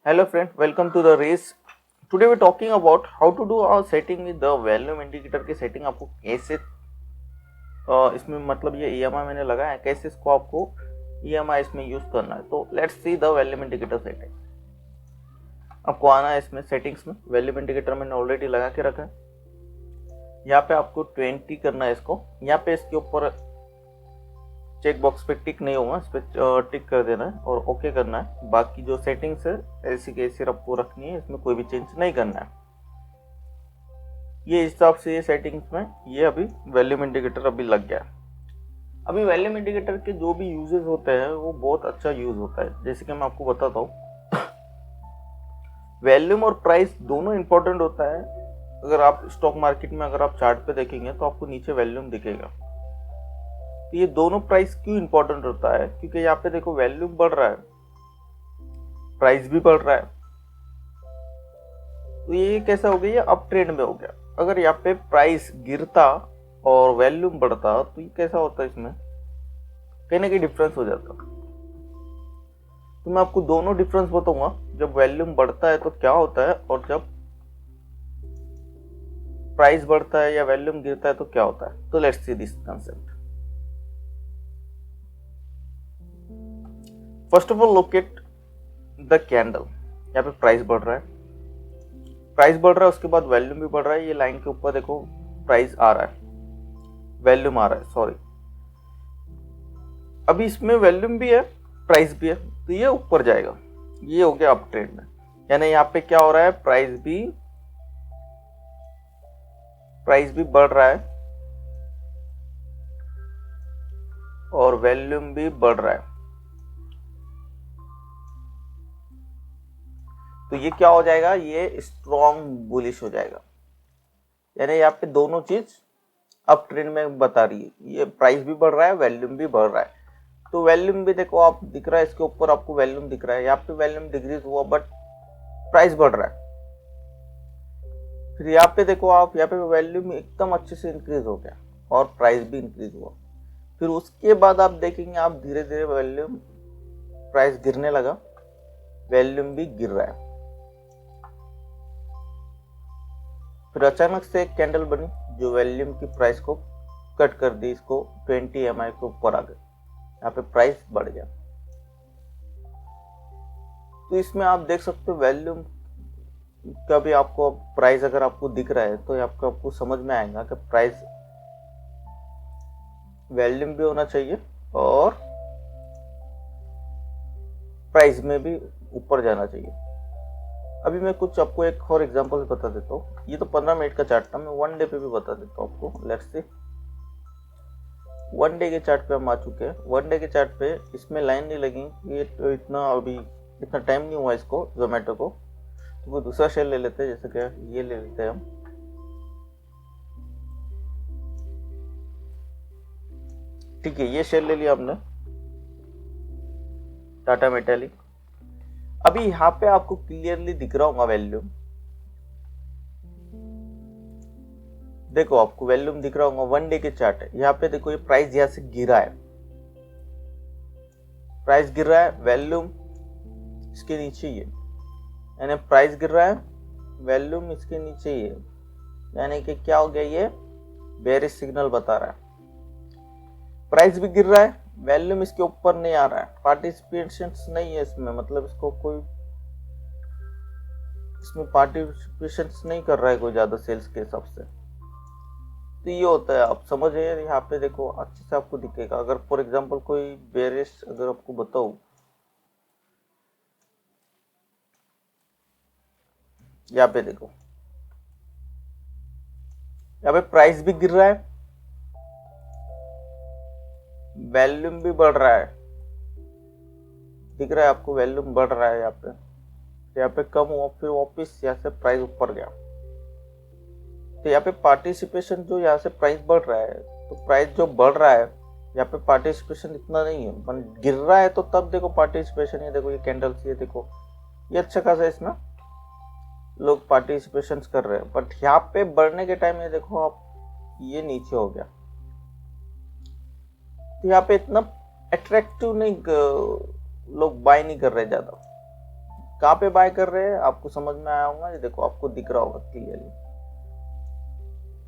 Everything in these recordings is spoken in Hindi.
Hello friend, welcome to the race. Today we're talking about how to do our setting with the volume indicator की सेटिंग आपको कैसे इसमें मतलब ये EMI मैंने लगाया है कैसे इसको आपको EMI इसमें यूज करना है। तो let's see the volume indicator setting. आपको आना है इसमें सेटिंग्स में, वॉल्यूम इंडिकेटर मैंने ऑलरेडी लगा के रखा है। यहाँ पे आपको 20 करना है इसको। यहाँ पे इसके ऊपर चेक बॉक्स पे टिक नहीं होगा, इस पर टिक कर देना है और ओके करना है। बाकी जो सेटिंग्स है ऐसी की ऐसी आपको रखनी है, इसमें कोई भी चेंज नहीं करना है। ये हिसाब से ये सेटिंग्स में ये अभी वॉल्यूम इंडिकेटर अभी लग गया है। अभी वॉल्यूम इंडिकेटर के जो भी यूजेस होते हैं वो बहुत अच्छा यूज होता है। जैसे कि मैं आपको बताता हूँ, वॉल्यूम और प्राइस दोनों इंपॉर्टेंट होता है। अगर आप स्टॉक मार्केट में अगर आप चार्ट पे देखेंगे तो आपको नीचे वॉल्यूम दिखेगा। तो ये दोनों प्राइस क्यों इंपॉर्टेंट होता है, क्योंकि यहाँ पे देखो वॉल्यूम बढ़ रहा है, प्राइस भी बढ़ रहा है। तो ये कैसा हो गया, ये अप ट्रेंड में हो गया। अगर यहाँ पे प्राइस गिरता और वॉल्यूम बढ़ता तो ये कैसा होता है, इसमें कहीं ना कहीं डिफरेंस हो जाता। तो मैं आपको दोनों डिफरेंस बताऊंगा, जब वॉल्यूम बढ़ता है तो क्या होता है और जब प्राइस बढ़ता है या वॉल्यूम गिरता है तो क्या होता है। तो let's see this concept. First of all locate the candle. यहाँ पे प्राइस बढ़ रहा है, प्राइस बढ़ रहा है, उसके बाद वॉल्यूम भी बढ़ रहा है। ये लाइन के ऊपर देखो प्राइस आ रहा है, वॉल्यूम आ रहा है, सॉरी। अभी इसमें वॉल्यूम भी है, प्राइस भी है, तो ये ऊपर जाएगा। ये हो गया अप ट्रेंड में, यानी यहाँ पे क्या हो रहा है, प्राइस भी बढ़ रहा है और वॉल्यूम भी बढ़ रहा है। तो ये क्या हो जाएगा, ये स्ट्रॉन्ग बुलिश हो जाएगा। यानी यहाँ पे दोनों चीज अप ट्रेंड में बता रही है। ये प्राइस भी बढ़ रहा है, वॉल्यूम भी बढ़ रहा है। तो वॉल्यूम भी देखो आप दिख रहा है, इसके ऊपर आपको वॉल्यूम दिख रहा है। यहाँ पे वॉल्यूम डिक्रीज हुआ बट प्राइस बढ़ रहा है। फिर यहाँ पे देखो आप, यहाँ पे वॉल्यूम एकदम अच्छे से इंक्रीज हो गया और प्राइस भी इंक्रीज हुआ। फिर उसके बाद आप देखेंगे, आप धीरे धीरे वॉल्यूम, प्राइस गिरने लगा, वॉल्यूम भी गिर रहा है। फिर अचानक से एक कैंडल बनी जो वॉल्यूम की प्राइस को कट कर दी, इसको 20 EMI के ऊपर आ गए। यहाँ पे प्राइस बढ़ गया। तो इसमें आप देख सकते हो वॉल्यूम का भी आपको प्राइस अगर आपको दिख रहा है तो आपको समझ में आएगा कि प्राइस वॉल्यूम भी होना चाहिए और प्राइस में भी ऊपर जाना चाहिए। अभी मैं कुछ आपको एक और एग्जांपल बता देता हूँ। ये तो 15 मिनट का चार्ट था, मैं 1 डे पे भी बता देता हूँ आपको। लेट्स सी, 1 डे के चार्ट पे हम आ चुके हैं। 1 डे के चार्ट पे इसमें लाइन नहीं लगी, ये तो इतना टाइम नहीं हुआ इसको जोमेटो को। तो कोई दूसरा शेयर ले लेते हैं, जैसे कि ये ले लेते हैं हम। ठीक है, ये शेयर ले लिया हमने, टाटा मेटालिक। अभी यहाँ पे आपको क्लियरली दिख रहा होगा वॉल्यूम, देखो आपको वॉल्यूम दिख रहा होगा। 1 डे के चार्ट है, यहाँ पे देखो ये प्राइस यहाँ से गिरा है, प्राइस गिर रहा है, वॉल्यूम इसके नीचे ही है। यानी प्राइस गिर रहा है, वॉल्यूम इसके नीचे ही है। यानी कि क्या हो गया, ये बेरिश सिग्नल बता रहा है। प्राइस भी गिर रहा है, वॉल्यूम इसके ऊपर नहीं आ रहा है, पार्टिसिपेशंस नहीं है इसमें, मतलब इसको कोई इसमें पार्टिसिपेशंस नहीं कर रहा है कोई ज्यादा सेल्स के हिसाब से। तो ये होता है, आप समझ रहे हैं। यहाँ पे देखो अच्छे से आपको दिखेगा। अगर फॉर एग्जांपल कोई बेरिश अगर आपको बताऊं, यहाँ पे देखो, यहाँ पे प्राइस भी गिर रहा है, वॉल्यूम भी बढ़ रहा है। दिख रहा है आपको, वॉल्यूम बढ़ रहा है। यहाँ पे कम हुआ, फिर वापिस यहाँ से प्राइस ऊपर गया। तो यहाँ पे पार्टिसिपेशन जो यहाँ से प्राइस बढ़ रहा है, तो प्राइस जो बढ़ रहा है यहाँ पे पार्टिसिपेशन इतना नहीं है, पर गिर रहा है तो तब देखो पार्टिसिपेशन। ये देखो ये कैंडल्स, ये देखो ये अच्छा खासा इसमें लोग पार्टिसिपेशन कर रहे हैं। बट यहाँ पे बढ़ने के टाइम ये देखो आप, ये नीचे हो गया। तो यहाँ पे इतना अट्रैक्टिव नहीं, लोग बाय नहीं कर रहे ज्यादा। कहाँ पे बाय कर रहे हैं आपको समझ में आया होगा। ये देखो आपको दिख रहा होगा क्लियरली,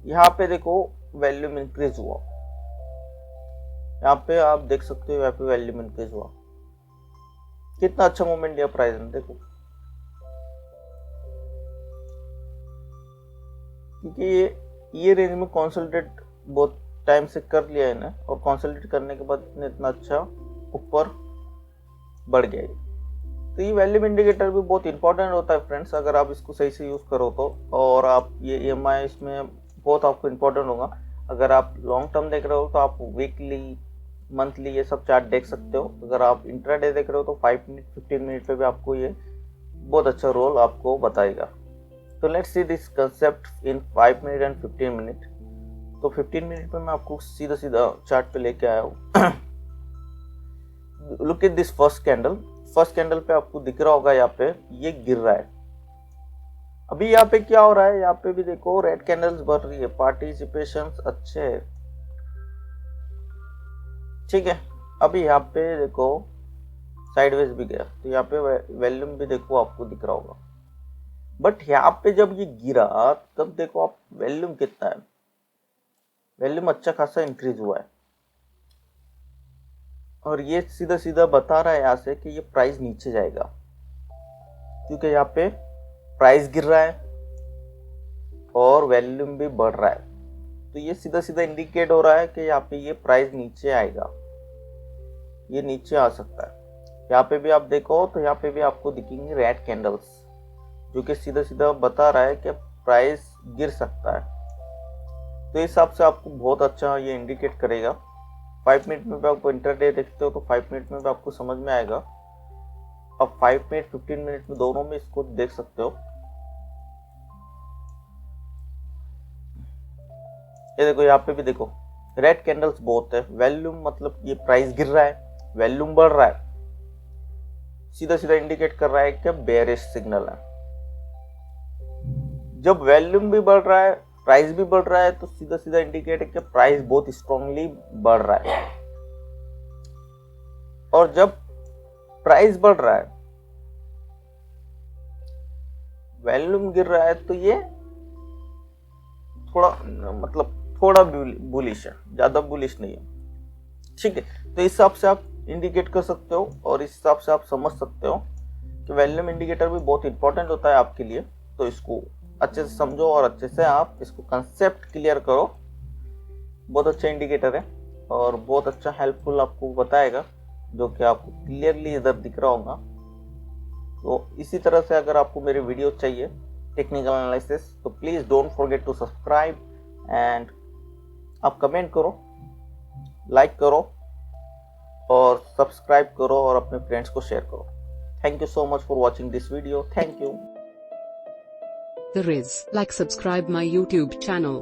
यहाँ पे देखो वॉल्यूम इंक्रीज हुआ, यहाँ पे आप देख सकते हो, यहाँ पे वॉल्यूम इंक्रीज हुआ, कितना अच्छा मूवमेंट दिया प्राइस ने देखो। क्योंकि ये रेंज में कंसोलिडेट बहुत टाइम से कर लिया है ना, और कंसोलिडेट करने के बाद इतना अच्छा ऊपर बढ़ गया है। तो ये वॉल्यूम इंडिकेटर भी बहुत इंपॉर्टेंट होता है फ्रेंड्स, अगर आप इसको सही से यूज़ करो तो। और आप ये EMI इसमें बहुत आपको इंपॉर्टेंट होगा। अगर आप लॉन्ग टर्म देख रहे हो तो आप वीकली, मंथली ये सब चार्ट देख सकते हो। अगर आप इंट्राडे देख रहे हो तो 5 मिनट 15 मिनट पे भी आपको ये बहुत अच्छा रोल आपको बताएगा। तो let's see this concept in 5 minute and 15 minute. तो 15 मिनट में मैं आपको सीधा सीधा चार्ट पे लेके आया हूँ। Look at this first candle. First candle पे आपको दिख रहा होगा, यहाँ पे ये गिर रहा है। अभी यहाँ पे क्या हो रहा है, यहाँ पे भी देखो रेड कैंडल्स बढ़ रही है, पार्टिसिपेशन अच्छे है, ठीक है। अभी यहाँ पे देखो साइडवेज भी गया, तो यहाँ पे वॉल्यूम भी देखो आपको दिख रहा होगा। बट यहाँ पे जब ये गिरा तब देखो आप वॉल्यूम कितना है, वॉल्यूम अच्छा खासा इंक्रीज हुआ है। और ये सीधा सीधा बता रहा है यहाँ से कि ये प्राइस नीचे जाएगा, क्योंकि यहाँ पे प्राइस गिर रहा है और वॉल्यूम भी बढ़ रहा है। तो ये सीधा सीधा इंडिकेट हो रहा है कि यहाँ पे ये प्राइस नीचे आएगा, ये नीचे आ सकता है। यहाँ पे भी आप देखो तो यहाँ पे भी आपको दिखेंगे रेड कैंडल्स, जो कि सीधा सीधा बता रहा है कि प्राइस गिर सकता है। तो इस हिसाब से आपको बहुत अच्छा ये इंडिकेट करेगा। 5 मिनट में भी आपको इंटरडे देखते हो तो 5 मिनट में भी आपको समझ में आएगा। आप 5 मिनट 15 मिनट में दोनों में इसको देख सकते हो। ये देखो यहाँ पे भी देखो रेड कैंडल्स बहुत है। वॉल्यूम मतलब ये प्राइस गिर रहा है, वॉल्यूम बढ़ रहा है, सीधा सीधा इंडिकेट कर रहा है कि बेयरिश सिग्नल है। जब वॉल्यूम भी बढ़ रहा है, प्राइस भी बढ़ रहा है, तो सीधा सीधा इंडिकेट है कि प्राइस बहुत स्ट्रांगली बढ़ रहा है। और जब प्राइस बढ़ रहा है, वॉल्यूम गिर रहा है, तो ये थोड़ा मतलब थोड़ा बुलिश है, ज्यादा बुलिश नहीं है, ठीक है। तो इस हिसाब से आप इंडिकेट कर सकते हो और इस हिसाब से आप समझ सकते हो कि वॉल्यूम इंडिकेटर भी बहुत इंपॉर्टेंट होता है आपके लिए। तो इसको अच्छे से समझो और अच्छे से आप इसको कंसेप्ट क्लियर करो। बहुत अच्छा इंडिकेटर है और बहुत अच्छा हेल्पफुल आपको बताएगा, जो कि आपको क्लियरली इधर दिख रहा होगा। तो इसी तरह से अगर आपको मेरे वीडियो चाहिए टेक्निकल एनालिसिस, तो please don't forget to subscribe and आप कमेंट करो, लाइक करो और सब्सक्राइब करो और अपने फ्रेंड्स को शेयर करो। Thank you so much for watching this video. Thank you. The Riz. Like, subscribe my YouTube channel.